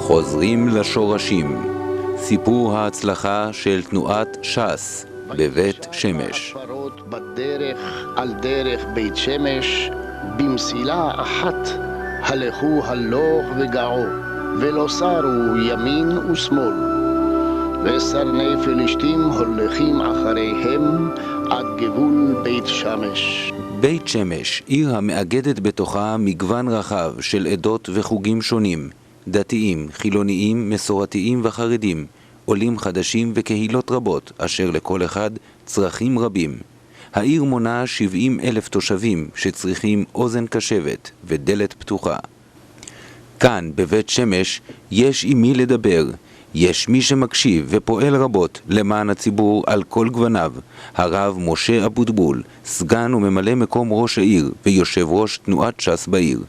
חוזרים לשורשים. סיפור ההצלחה של תנועת ש"ס בבית שמש. בדרך על דרך בית שמש, במסילה אחת הלכו הלוך וגעו, ולא סרו ימין ושמאל, וסרני פלישתים הולכים אחריהם עד גבול בית שמש. בית שמש, עיר המאגדת בתוכה מגוון רחב של עדות וחוגים שונים, דתיים, חילוניים, מסורתיים וחרדים, עולים חדשים וקהילות רבות, אשר לכל אחד צרכים רבים. העיר מונה 70,000 תושבים שצריכים אוזן קשבת ודלת פתוחה. כאן, בבית שמש, יש עם מי לדבר. יש מי שמקשיב ופועל רבות למען הציבור על כל גווניו. הרב משה אבוטבול, סגן וממלא מקום ראש העיר ויושב ראש תנועת ש"ס בעיר.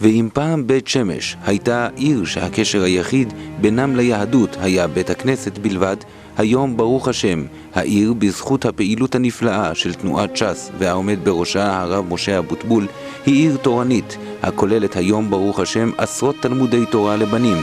ואם פעם בית שמש הייתה עיר שהקשר היחיד בינם ליהדות היה בית הכנסת בלבד, היום ברוך השם, העיר בזכות הפעילות הנפלאה של תנועת ש"ס והעומד בראשה הרב משה אבוטבול, היא עיר תורנית, הכוללת היום ברוך השם עשרות תלמודי תורה לבנים.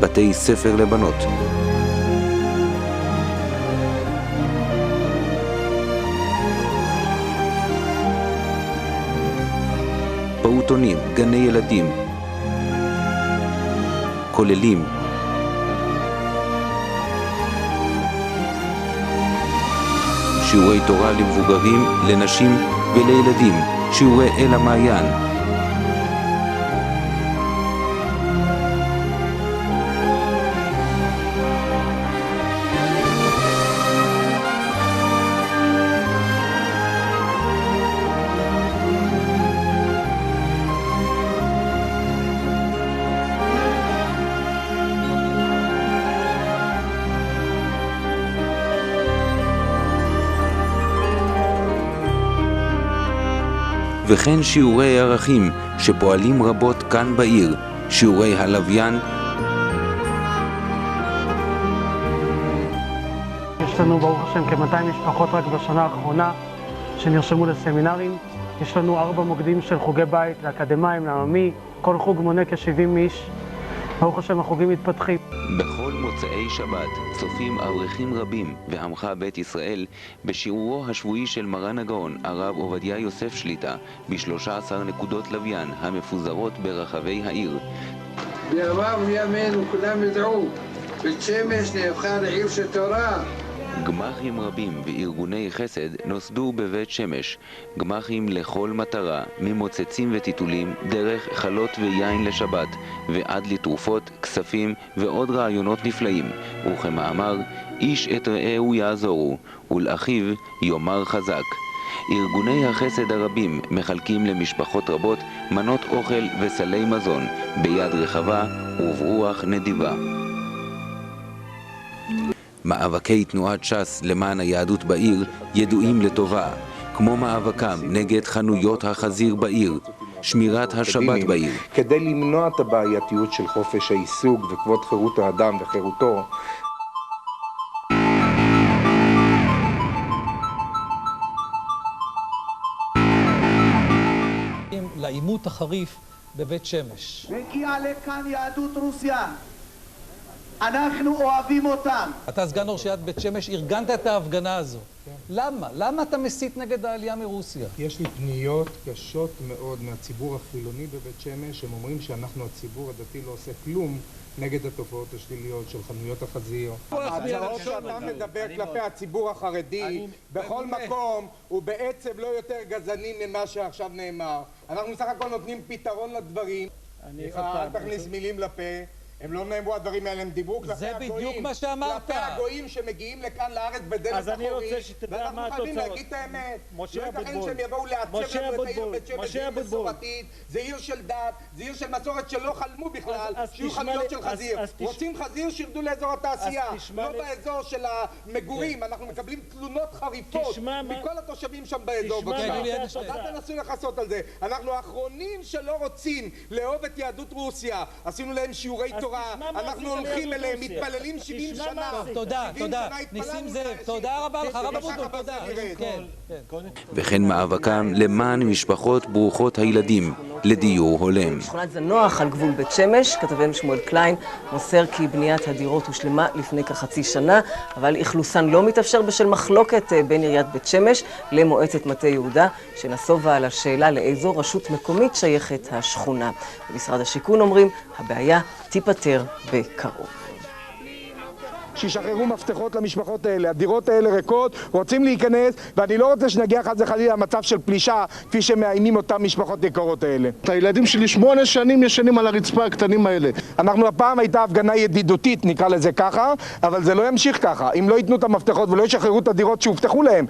בתי ספר לבנות, פעוטונים, גני ילדים, כוללים, שיעורי תורה למבוגרים, לנשים ולילדים, שיעורי אל המעיין, וכן שיעורי ערכים שפועלים רבות כאן בעיר, שיעורי הלוויין. יש לנו ברוך השם כ-200 משפחות רק בשנה האחרונה שנרשמו לסמינרים. יש לנו 4 מוקדים של חוגי בית לאקדמיים, לעממי, כל חוג מונה כ-70 איש. ברוך השם החוגים מתפתחים. בכל מוצאי שבת צופים אברכים רבים ועמך בית ישראל בשיעורו השבועי של מרן הגאון הרב עובדיה יוסף שליטה ב-13 נקודות לוויין המפוזרות ברחבי העיר. בימיו וימינו כולם ידעו, בית שמש נהפכה לעיר של תורה. גמחים רבים וארגוני חסד נוסדו בבית שמש, גמחים לכל מטרה, ממוצצים וטיטולים, דרך חלות ויין לשבת, ועד לתרופות, כספים ועוד רעיונות נפלאים. וכמאמר, איש את רעהו יעזורו, ולאחיו יאמר חזק. ארגוני החסד הרבים מחלקים למשפחות רבות מנות אוכל וסלי מזון, ביד רחבה וברוח נדיבה. מאבקי תנועת ש"ס למען היהדות בעיר ידועים לטובה, כמו מאבקם נגד חנויות החזיר בעיר, שמירת השבת בעיר. כדי למנוע את הבעייתיות של חופש העיסוק וכבוד חירות האדם וחירותו, לעימות החריף בבית שמש. מגיע לכאן יהדות רוסיה, אנחנו אוהבים אותם. אתה סגן ראשת בית שמש, ארגנת את ההפגנה הזו. למה? למה אתה מסית נגד העלייה מרוסיה? יש לי פניות קשות מאוד מהציבור החילוני בבית שמש, הם אומרים שאנחנו הציבור הדתי לא עושה כלום נגד התופעות השליליות של חנויות החזיר. ההצעות שאתה מדבר כלפי הציבור החרדי בכל מקום הוא בעצם לא יותר גזעני ממה שעכשיו נאמר. אנחנו בסך הכל נותנים פתרון לדברים. אל תכניס מילים לפה. הם לא נאמרו הדברים האלה, הם דיברו כלפי זה הגויים. בדיוק מה שאמרת. כלפי הגויים שמגיעים לכאן לארץ בדלת אז אני אחורית. רוצה שתדע מה ואנחנו חייבים התוצאות. להגיד את האמת. משה לא ייתכן אבוטבול. שהם יבואו לעצב משה לנו את העיר אבוטבול. בית שמש, משה זה עיר אבוטבול. מסורתית, זה עיר של דת, זה עיר של מסורת שלא חלמו בכלל, אז שיהיו תשמע חנויות לי- של חזיר. אז רוצים חזיר, שירדו לאזור התעשייה, תשמע לא לי- באזור של המגורים. אנחנו מקבלים תלונות חריפות תשמע מה- מכל התושבים שם באזור. תשמע בבקשה. מה זה התוצאה. אל תנסו לכסות על זה. אנחנו האחרונים שלא רוצים לאהוב את יהדות רוסיה. עשינו להם שיעורי אז תורה, תשמע מה אנחנו עשית הולכים ליהדות אליהם, רוסיה. מתפללים 70 תשמע מה שנה. עשית. תודה, 70 תודה. שנה התפללנו ניסים ש- זאב, תודה רבה לך, הרב ושככה אבוטבול, תודה. בזה נרד. כן, כן. וכן מאבקם למען משפחות ברוכות הילדים לדיור הולם. שכונת זנוח על גבול בית שמש, כתבנו שמואל קליין מוסר כי בניית הדירות הושלמה לפני כחצי שנה, אבל אכלוסן לא מתאפשר בשל מחלוקת בין עיריית בית שמש למועצת מטה יהודה, שנסובה על השאלה לאיזו רשות מקומית שייכת השכונה. במשרד השיכון אומרים, הבעיה תיפתר בקרוב. שישחררו מפתחות למשפחות האלה, הדירות האלה ריקות, רוצים להיכנס, ואני לא רוצה שנגיע חס וחלילה למצב של פלישה, כפי שמאיימים אותם משפחות יקרות האלה. הילדים שלי 8 שנים ישנים על הרצפה הקטנים האלה. אנחנו הפעם הייתה הפגנה ידידותית, נקרא לזה ככה, אבל זה לא ימשיך ככה. אם לא ייתנו את המפתחות ולא ישחררו את הדירות שהובטחו להם.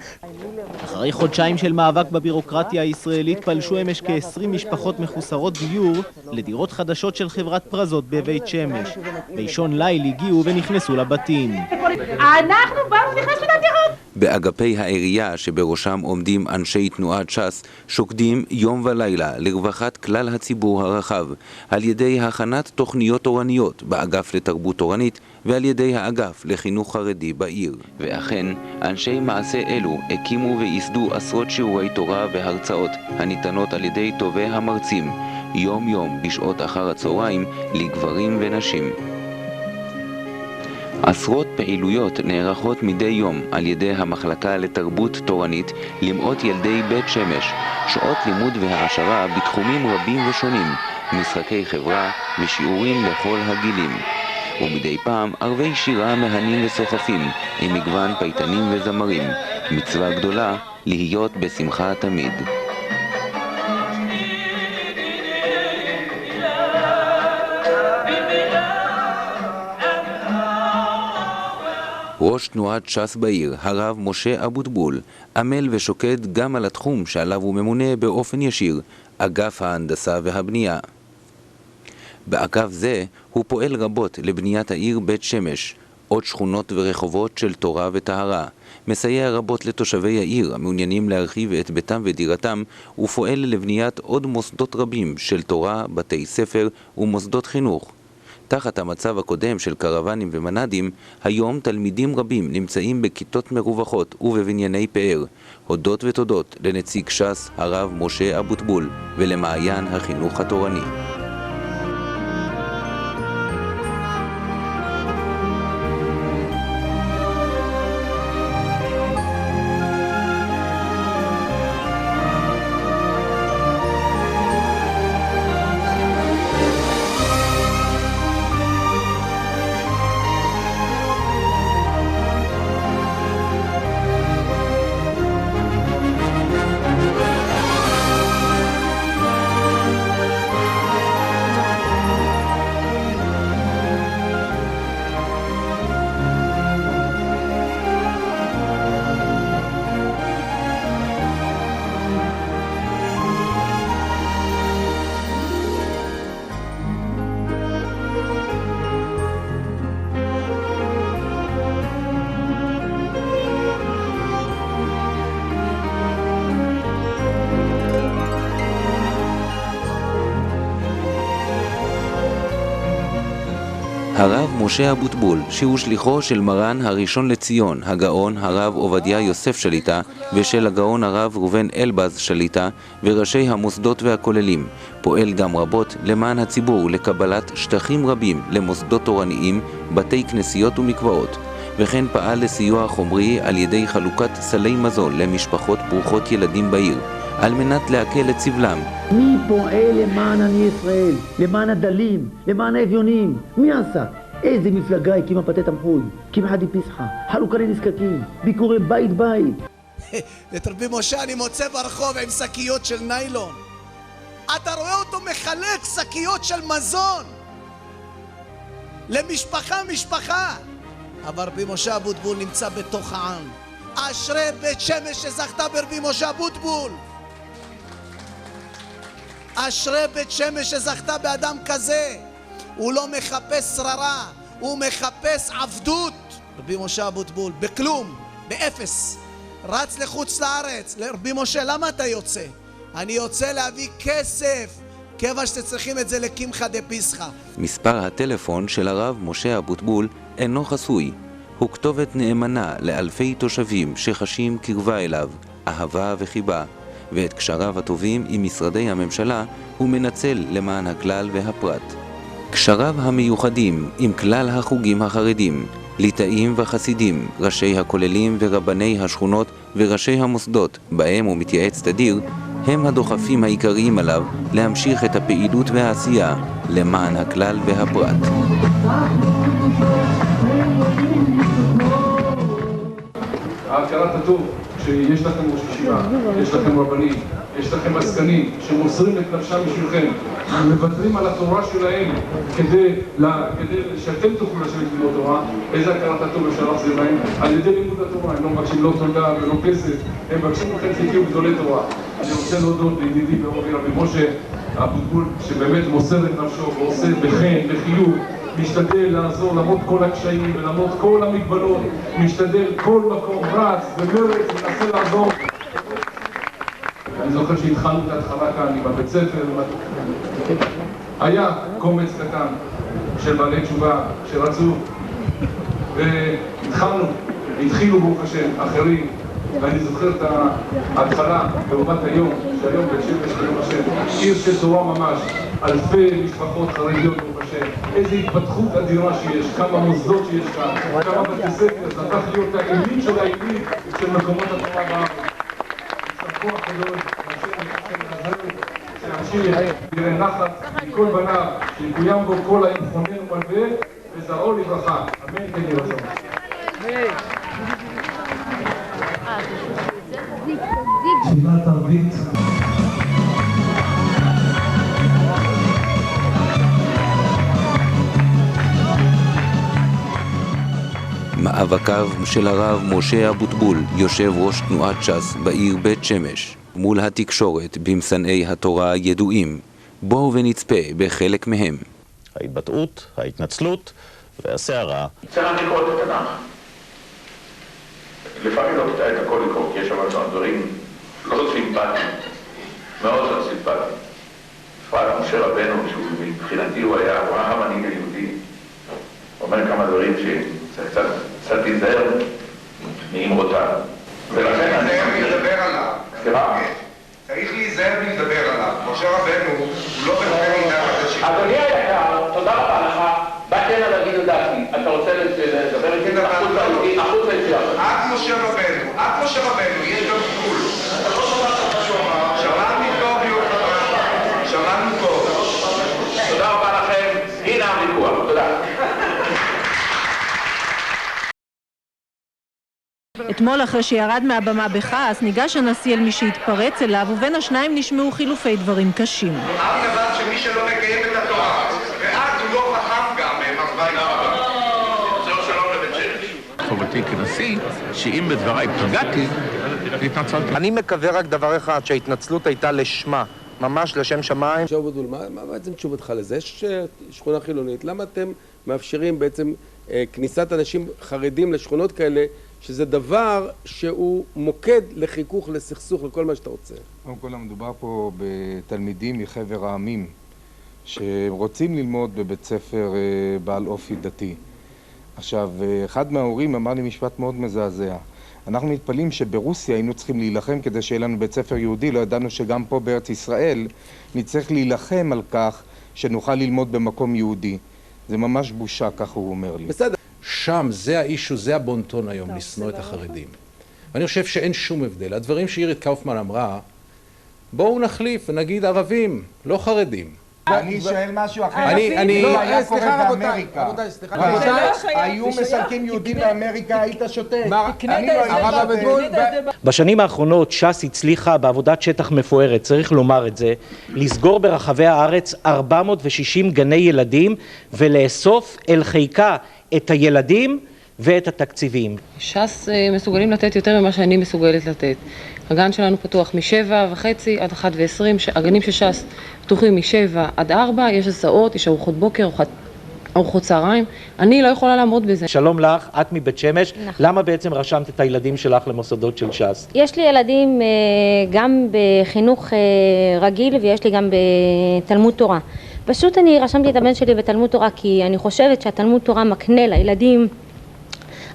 אחרי חודשיים של מאבק בבירוקרטיה הישראלית פלשו אמש כ-20 משפחות מחוסרות דיור לדירות חדשות של חברת פרזות בבית שמש. באישון ליל הגיעו ונכנסו לבתים. אנחנו באנו נכנסנו לדירות. באגפי העירייה שבראשם עומדים אנשי תנועת ש"ס שוקדים יום ולילה לרווחת כלל הציבור הרחב על ידי הכנת תוכניות תורניות באגף לתרבות תורנית ועל ידי האגף לחינוך חרדי בעיר. ואכן, אנשי מעשה אלו הקימו וייסדו עשרות שיעורי תורה והרצאות הניתנות על ידי טובי המרצים יום יום בשעות אחר הצהריים לגברים ונשים. עשרות פעילויות נערכות מדי יום על ידי המחלקה לתרבות תורנית למאות ילדי בית שמש, שעות לימוד והעשרה בתחומים רבים ושונים, משחקי חברה ושיעורים לכל הגילים. ומדי פעם ערבי שירה מהנים וסוחפים עם מגוון פייטנים וזמרים, מצווה גדולה להיות בשמחה תמיד. ראש תנועת ש"ס בעיר, הרב משה אבוטבול, עמל ושוקד גם על התחום שעליו הוא ממונה באופן ישיר, אגף ההנדסה והבנייה. באגף זה הוא פועל רבות לבניית העיר בית שמש, עוד שכונות ורחובות של תורה וטהרה, מסייע רבות לתושבי העיר המעוניינים להרחיב את ביתם ודירתם, ופועל לבניית עוד מוסדות רבים של תורה, בתי ספר ומוסדות חינוך. תחת המצב הקודם של קרוונים ומנדים, היום תלמידים רבים נמצאים בכיתות מרווחות ובבנייני פאר. הודות ותודות לנציג ש"ס הרב משה אבוטבול ולמעיין החינוך התורני. הרב משה אבוטבול, שהוא שליחו של מרן הראשון לציון, הגאון הרב עובדיה יוסף שליטה, ושל הגאון הרב ראובן אלבז שליטה, וראשי המוסדות והכוללים, פועל גם רבות למען הציבור לקבלת שטחים רבים למוסדות תורניים, בתי כנסיות ומקוואות, וכן פעל לסיוע חומרי על ידי חלוקת סלי מזון למשפחות ברוכות ילדים בעיר, על מנת להקל את סבלם. מי פועל למען עני ישראל, למען הדלים, למען האביונים? מי עשה? איזה מפלגה הקימה פתי תמחוי, קמחא דפסחא, חלוקה לנזקקים, ביקורי בית בית. את רבי משה אני מוצא ברחוב עם שקיות של ניילון. אתה רואה אותו מחלק שקיות של מזון. משפחה. אבל רבי משה אבוטבול נמצא בתוך העם. אשרי בית שמש שזכתה ברבי משה אבוטבול. אשרי בית שמש שזכתה באדם כזה. הוא לא מחפש שררה, הוא מחפש עבדות. רבי משה אבוטבול בכלום, באפס, רץ לחוץ לארץ. לרבי משה, למה אתה יוצא? אני יוצא להביא כסף, כיוון שצריכים את זה לקמחא דפסחא. מספר הטלפון של הרב משה אבוטבול אינו חסוי. הוא כתובת נאמנה לאלפי תושבים שחשים קרבה אליו, אהבה וחיבה, ואת קשריו הטובים עם משרדי הממשלה הוא מנצל למען הכלל והפרט. קשריו המיוחדים עם כלל החוגים החרדים, ליטאים וחסידים, ראשי הכוללים ורבני השכונות וראשי המוסדות בהם הוא מתייעץ תדיר, הם הדוחפים העיקריים עליו להמשיך את הפעילות והעשייה למען הכלל והפרט. ההכרת הטוב שיש לכם ראש ישיבה, יש לכם רבנים, יש לכם עסקנים שמוסרים את נפשם בשבילכם, מוותרים על התורה שלהם כדי שאתם תוכלו לשבת ללמוד תורה. איזה הכרת הטוב אפשר להחזיר להם? על ידי לימוד התורה. הם לא מבקשים לא תודה ולא כסף, הם מבקשים לכם שתהיו גדולי תורה. אני רוצה להודות לידידי ואהובי רבי משה אבוטבול שבאמת מוסר את נפשו ועושה בחן, בחיוב, משתדל לעזור למרות כל הקשיים ולמרות כל המגבלות, משתדל כל מקום, רץ ומרץ ומנסה לעזור. אני זוכר שהתחלנו את ההתחלה כאן עם הבית ספר, היה קומץ קטן של בעלי תשובה שרצו התחילו ברוך השם אחרים, ואני זוכר את ההתחלה לעומת היום, שהיום בית שמש ברוך השם, עיר של תורה ממש, אלפי משפחות חרדיות ברוך השם, איזו התפתחות אדירה שיש, כמה מוסדות שיש כאן, כמה בתי ספר, זה הפך להיות האימית של האימית של מקומות התורה בארץ. יש כוח גדול, שאנשים יראה נחת מכל בניו, שיקוים בו כל היכונן ומלווה, וזרעו לברכה. אמן כן יהי רצון. תפילת ערבית. מאבקיו של הרב משה אבוטבול, יושב ראש תנועת ש"ס בעיר בית שמש, מול התקשורת במסנאי התורה ידועים. בואו ונצפה בחלק מהם. ההתבטאות, ההתנצלות והסערה. צריך לקרוא את התנ"ך. לפעמים לא כדאי את הכל לקרוא, כי יש שם דברים לא סימפטיים, מאוד לא סימפטיים. בפרט משה רבנו, מבחינתי הוא היה המנהיג היהודי, אומר כמה דברים שצריך קצת להיזהר מאמרותיו. ולכן אני מדבר עליו. סליחה? צריך להיזהר מלדבר עליו. משה רבנו הוא לא בקנה מידה חדשים. אדוני היקר, תודה רבה לך. באתי הנה להגיד את דעתי. אתה רוצה לדבר איתי החוץ היציאה? את משה רבנו, יש גם גבול. אתה לא שמעת מה שהוא אמר. שמענו טוב יוחנן. שמענו טוב. תודה רבה לכם. הנה הוויכוח. תודה. אתמול אחרי שירד מהבמה בכעס, ניגש הנשיא אל מי שהתפרץ אליו, ובין השניים נשמעו חילופי דברים קשים. אמר דבר שמי שלא מקיים את התורה, ואז הוא לא חכם גם, מרבי נרבה. זהו שלום לבית שמש. חובתי כנשיא, שאם בדבריי פגעתי, התנצלתי. אני מקווה רק דבר אחד, שההתנצלות הייתה לשמה, ממש לשם שמיים. משה אבוטבול, מה בעצם תשובתך לזה? יש שכונה חילונית, למה אתם מאפשרים בעצם כניסת אנשים חרדים לשכונות כאלה, שזה דבר שהוא מוקד לחיכוך, לסכסוך, לכל מה שאתה רוצה? קודם כל, מדובר פה בתלמידים מחבר העמים, שרוצים ללמוד בבית ספר בעל אופי דתי. עכשיו, אחד מההורים אמר לי משפט מאוד מזעזע. אנחנו מתפלאים שברוסיה היינו צריכים להילחם כדי שיהיה לנו בית ספר יהודי, לא ידענו שגם פה בארץ ישראל נצטרך להילחם על כך שנוכל ללמוד במקום יהודי. זה ממש בושה, ככה הוא אומר לי. בסדר. שם, זה האישו, זה הבונטון היום, לשנוא את החרדים. ואני חושב שאין שום הבדל. הדברים שאירית קאופמן אמרה, בואו נחליף ונגיד ערבים, לא חרדים. אני שואל משהו אחר. סליחה רבותיי, היו מסלקים יהודים לאמריקה, היית שותק. בשנים האחרונות ש"ס הצליחה בעבודת שטח מפוארת, צריך לומר את זה, לסגור ברחבי הארץ 460 גני ילדים ולאסוף אל חיקה את הילדים ואת התקציבים. ש"ס מסוגלים לתת יותר ממה שאני מסוגלת לתת. הגן שלנו פתוח מ7:30 עד 1:20, הגנים של ש"ס פתוחים מ7 עד 4, יש הסעות, יש ארוחות בוקר, ארוחות צהריים. אני לא יכולה לעמוד בזה. שלום לך, את מבית שמש. למה בעצם רשמת את הילדים שלך למוסדות של ש"ס? יש לי ילדים גם בחינוך רגיל ויש לי גם בתלמוד תורה. פשוט אני רשמתי את הבן שלי בתלמוד תורה כי אני חושבת שהתלמוד תורה מקנה לילדים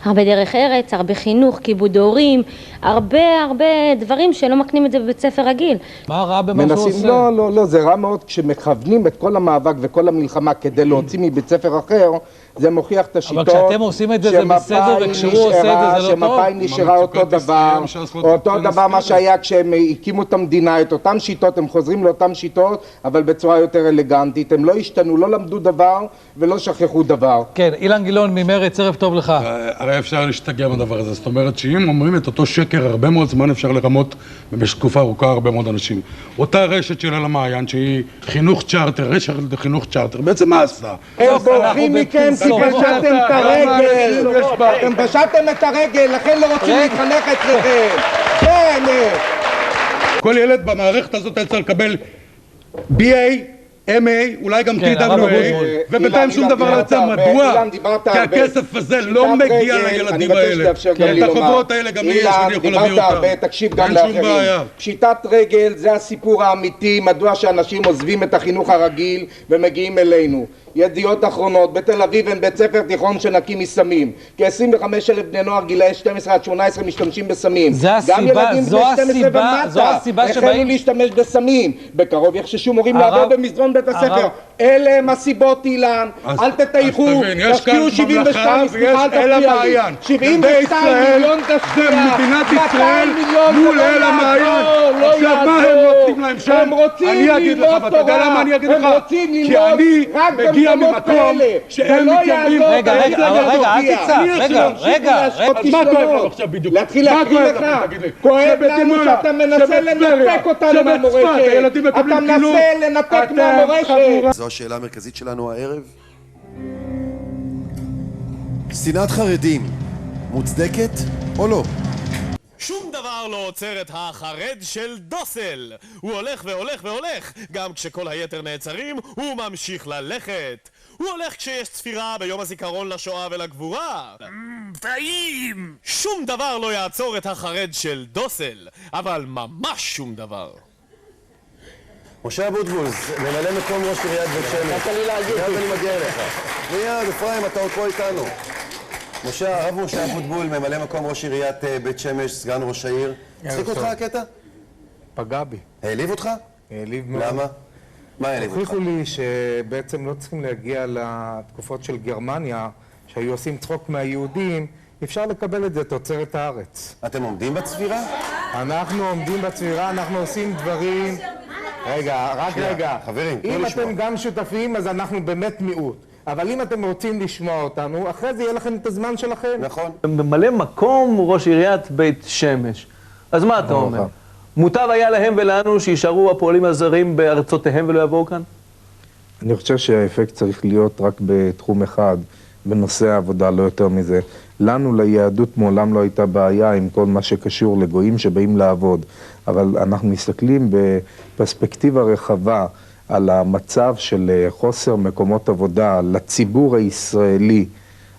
הרבה דרך ארץ, הרבה חינוך, כיבוד הורים, הרבה דברים שלא מקנים את זה בבית ספר רגיל. מה רע במה שהוא עושה? לא, זה רע מאוד כשמכוונים את כל המאבק וכל המלחמה כדי להוציא מבית ספר אחר, זה מוכיח את השיטות. אבל כשאתם עושים את זה זה בסדר וכשהוא עושה את זה זה לא טוב. שמפא"י נשארה אותו דבר מה שהיה כשהם הקימו את המדינה, את אותם שיטות, הם חוזרים לאותם שיטות, אבל בצורה יותר אלגנטית, הם לא השתנו, לא למדו דבר ולא שכחו דבר. כן, אילן גילאון ממרץ, ערב טוב לך. הרי אפשר להשתגע מהדבר הזה, זאת אומרת שאם אומרים את אותו שקר הרבה מאוד זמן אפשר לרמות במשך תקופה ארוכה הרבה מאוד אנשים. אותה רשת של אל המעיין שהיא חינוך צ'ארטר, רשת חינוך צ'ארטר, בעצם מה עשה? הם בורחים מכם כי פשטתם את הרגל, אתם פשטתם את הרגל, לכן לא רוצים להתחנך אצלכם. כן. כל ילד במערכת הזאת היה צריך לקבל BA, MA, אולי גם TWA, ובינתיים שום דבר לא יוצא. מדוע? כי הכסף הזה לא מגיע לילדים האלה. את החוברות האלה גם לי יש ואני יכול להביא אותם. תקשיב גם לאחרים. פשיטת רגל זה הסיפור האמיתי, מדוע שאנשים עוזבים את החינוך הרגיל ומגיעים אלינו. ידיעות אחרונות, בתל אביב אין בית ספר תיכון שנקי מסמים. כ-25,000 בני נוער גילאי 12 עד 18 משתמשים בסמים. גם ילדים בני 12 ומטה החלו להשתמש בסמים. בקרוב יחששו מורים לעבור במסדרון בית הספר. אלה הם הסיבות, אילן. אל תטייחו. תשקיעו 72, סליחה, אל תפריע לי. 72 מיליון תשקיע. זה מדינת ישראל מול אל המעיין. עכשיו מה הם רוצים להם שם? הם רוצים ללמוד תורה. הם רוצים ללמוד רק במקומות כאלה. שהם מתיימרים... רגע, אל תצא. רגע. מה כואב לך עכשיו בדיוק? להתחיל להקריא לך. כואב לנו שאתה מנסה לנתק אותנו מהמורשת. אתה מנסה לנתק מהמורשת. זו השאלה המרכזית שלנו הערב. שנאת חרדים מוצדקת או לא? שום דבר לא עוצר את החרד של דוסל. הוא הולך והולך והולך. גם כשכל היתר נעצרים, הוא ממשיך ללכת. הוא הולך כשיש צפירה ביום הזיכרון לשואה ולגבורה. טעים! שום דבר לא יעצור את החרד של דוסל, אבל ממש שום דבר. משה אבוטבול, ממלא מקום ראש עיריית בית שמש. מיד אני מגיע אליך. מיד, אפרים, אתה עוד פה איתנו. הרב משה אבוטבול, ממלא מקום ראש עיריית בית שמש, סגן ראש העיר. הצחיק אותך הקטע? פגע בי. העליב אותך? העליב מאוד. למה? מה העליב אותך? הוכיחו לי שבעצם לא צריכים להגיע לתקופות של גרמניה, שהיו עושים צחוק מהיהודים, אפשר לקבל את זה תוצרת הארץ. אתם עומדים בצבירה? אנחנו עומדים בצבירה, אנחנו עושים דברים... רגע. חברים, אם אתם גם שותפים, אז אנחנו באמת מיעוט. אבל אם אתם רוצים לשמוע אותנו, אחרי זה יהיה לכם את הזמן שלכם. נכון. ממלא מקום ראש עיריית בית שמש. אז מה אתה אומר? מוטב היה להם ולנו שישארו הפועלים הזרים בארצותיהם ולא יבואו כאן? אני חושב שהאפקט צריך להיות רק בתחום אחד, בנושא העבודה, לא יותר מזה. לנו, ליהדות, מעולם לא הייתה בעיה עם כל מה שקשור לגויים שבאים לעבוד. אבל אנחנו מסתכלים בפרספקטיבה רחבה על המצב של חוסר מקומות עבודה לציבור הישראלי,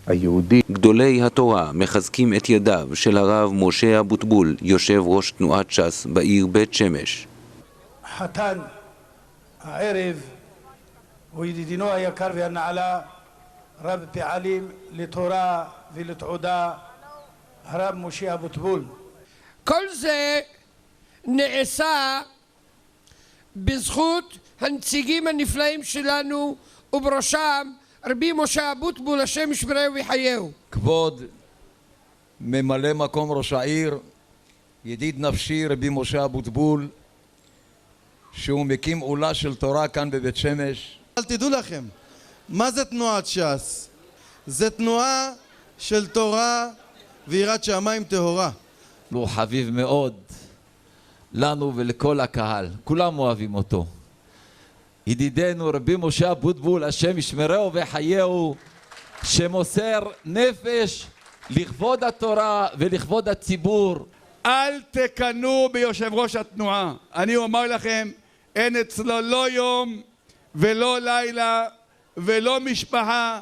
היהודי. גדולי התורה מחזקים את ידיו של הרב משה אבוטבול, יושב ראש תנועת ש"ס בעיר בית שמש. חתן הערב הוא ידידינו היקר והנעלה, רב פעלים לתורה ולתעודה, הרב משה אבוטבול. כל זה נעשה בזכות הנציגים הנפלאים שלנו ובראשם רבי משה אבוטבול, השם ישמרהו ויחייהו. כבוד ממלא מקום ראש העיר, ידיד נפשי רבי משה אבוטבול, שהוא מקים עולה של תורה כאן בבית שמש, אבל תדעו לכם, מה זה תנועת ש"ס? זה תנועה של תורה ויראת שמיים טהורה. הוא חביב מאוד לנו ולכל הקהל, כולם אוהבים אותו. ידידנו רבי משה אבוטבול, השם ישמרהו ויחייהו, שמוסר נפש לכבוד התורה ולכבוד הציבור. אל תקנו ביושב ראש התנועה. אני אומר לכם, אין אצלו לא יום ולא לילה ולא משפחה.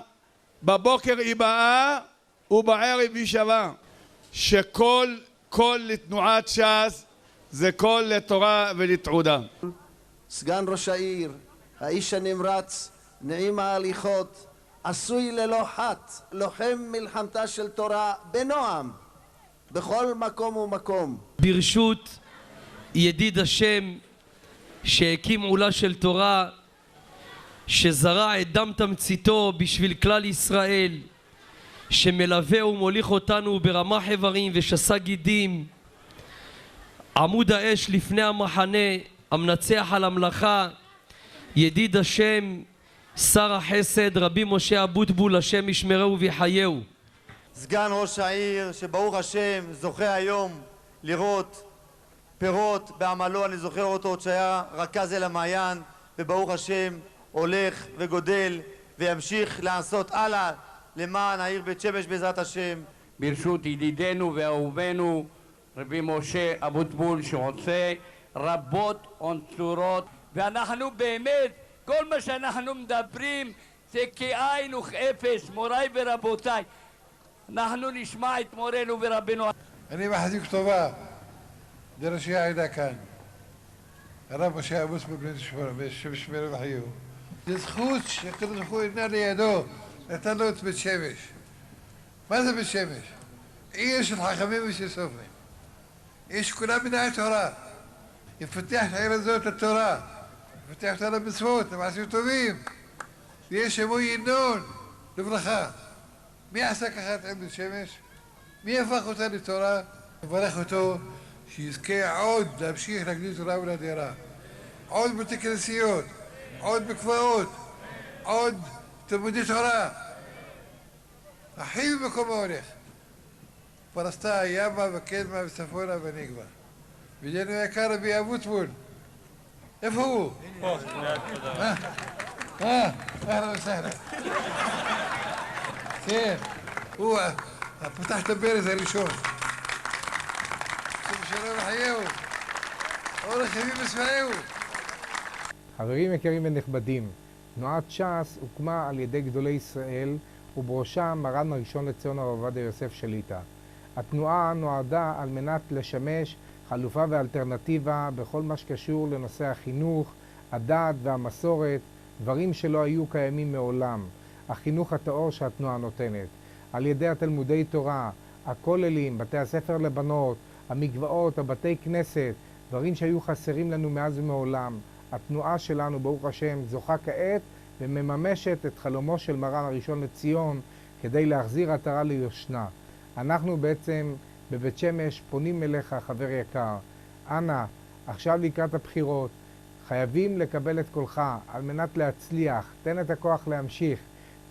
בבוקר היא באה ובערב היא שווה. שכל לתנועת ש"ס זה כל לתורה ולתעודה. סגן ראש העיר, האיש הנמרץ, נעים ההליכות, עשוי ללא חת, לוחם מלחמתה של תורה בנועם, בכל מקום ומקום. ברשות ידיד השם שהקים עולה של תורה, שזרע את דם תמציתו בשביל כלל ישראל, שמלווה ומוליך אותנו ברמה חברים ושסה גידים, עמוד האש לפני המחנה, המנצח על המלאכה, ידיד השם שר החסד רבי משה אבוטבול, השם ישמרהו ויחייהו. סגן ראש העיר שברוך השם זוכה היום לראות פירות בעמלו. אני זוכר אותו עוד שהיה רכז אל המעיין, וברוך השם הולך וגודל וימשיך לעשות הלאה למען העיר בית שמש בעזרת השם. ברשות ידידנו ואהובנו רבי משה אבוטבול, שעושה רבות ונצורות, ואנחנו באמת כל מה שאנחנו מדברים זה כאין וכאפס. מוריי ורבותיי, אנחנו נשמע את מורנו ורבנו. אני מחזיק טובה לראשי העדה כאן, הרב משה אבוטבול ישמרהו ויחייהו. זה זכות שהקדוש ברוך הוא נתן לידו, נתן לו את בית שמש. מה זה בית שמש? עיר של חכמים ושל סופרים, עיר שכולה מנהל תורה. יפתח את העיר הזאת לתורה, יפתח אותה למצוות, למעשים טובים, ויש שמו ינון לברכה. מי עשה ככה את עיר בית שמש? מי הפך אותה לתורה? מברך אותו שיזכה עוד להמשיך להגדיל תורה ולהדירה, עוד בתי כנסיות, עוד מקוואות, עוד תלמודי תורה. הכי במקום ההולך, פרסתה ימה וקדמה וצפונה ונגבה. וידידנו היקר רבי אבוטבול, איפה הוא? אהלן וסהלן. כן, הוא פתח את הברז הראשון. ישמרהו ויחייהו, אורך ימים ושמחהו. חברים יקרים ונכבדים, תנועת ש"ס הוקמה על ידי גדולי ישראל, ובראשם מרן הראשון לציון הרב עובדיה יוסף שליט"א. התנועה נועדה על מנת לשמש חלופה ואלטרנטיבה בכל מה שקשור לנושא החינוך, הדת והמסורת, דברים שלא היו קיימים מעולם. החינוך הטהור שהתנועה נותנת, על ידי התלמודי תורה, הכוללים, בתי הספר לבנות, המקוואות, הבתי כנסת, דברים שהיו חסרים לנו מאז ומעולם. התנועה שלנו, ברוך השם, זוכה כעת ומממשת את חלומו של מרן הראשון לציון כדי להחזיר עטרה ליושנה. אנחנו בעצם בבית שמש פונים אליך, חבר יקר. אנא, עכשיו לקראת הבחירות, חייבים לקבל את קולך על מנת להצליח. תן את הכוח להמשיך.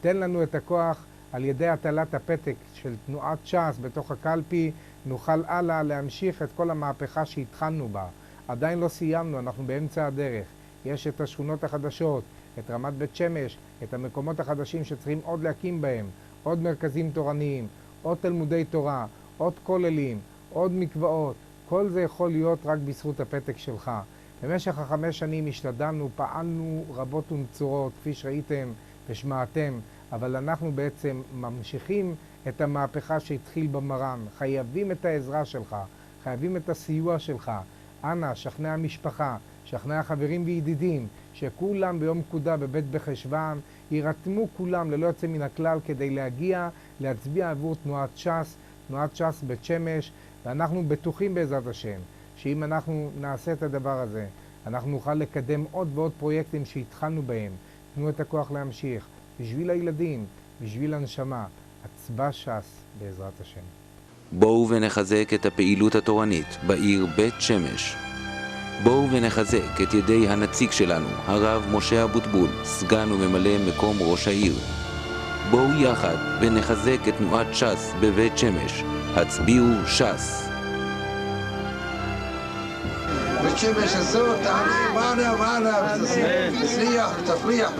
תן לנו את הכוח על ידי הטלת הפתק של תנועת ש"ס בתוך הקלפי, נוכל הלאה להמשיך את כל המהפכה שהתחלנו בה. עדיין לא סיימנו, אנחנו באמצע הדרך. יש את השכונות החדשות, את רמת בית שמש, את המקומות החדשים שצריכים עוד להקים בהם, עוד מרכזים תורניים, עוד תלמודי תורה, עוד כוללים, עוד מקוואות. כל זה יכול להיות רק בזכות הפתק שלך. במשך 5 שנים השתדלנו, פעלנו רבות ונצורות, כפי שראיתם ושמעתם, אבל אנחנו בעצם ממשיכים את המהפכה שהתחיל במרן. חייבים את העזרה שלך, חייבים את הסיוע שלך. אנא, שכנע המשפחה, שכנע חברים וידידים, שכולם ביום פקודה בבית בחשוון יירתמו כולם ללא יוצא מן הכלל כדי להצביע עבור תנועת ש"ס, תנועת ש"ס בית שמש, ואנחנו בטוחים בעזרת השם שאם אנחנו נעשה את הדבר הזה, אנחנו נוכל לקדם עוד ועוד פרויקטים שהתחלנו בהם. תנו את הכוח להמשיך, בשביל הילדים, בשביל הנשמה, הצבא ש"ס בעזרת השם. בואו ונחזק את הפעילות התורנית בעיר בית שמש. בואו ונחזק את ידי הנציג שלנו, הרב משה אבוטבול, סגן וממלא מקום ראש העיר. בואו יחד ונחזק את תנועת ש"ס בבית שמש. הצביעו ש"ס. בית שמש הזאת, מענה, תצליח ותפריח.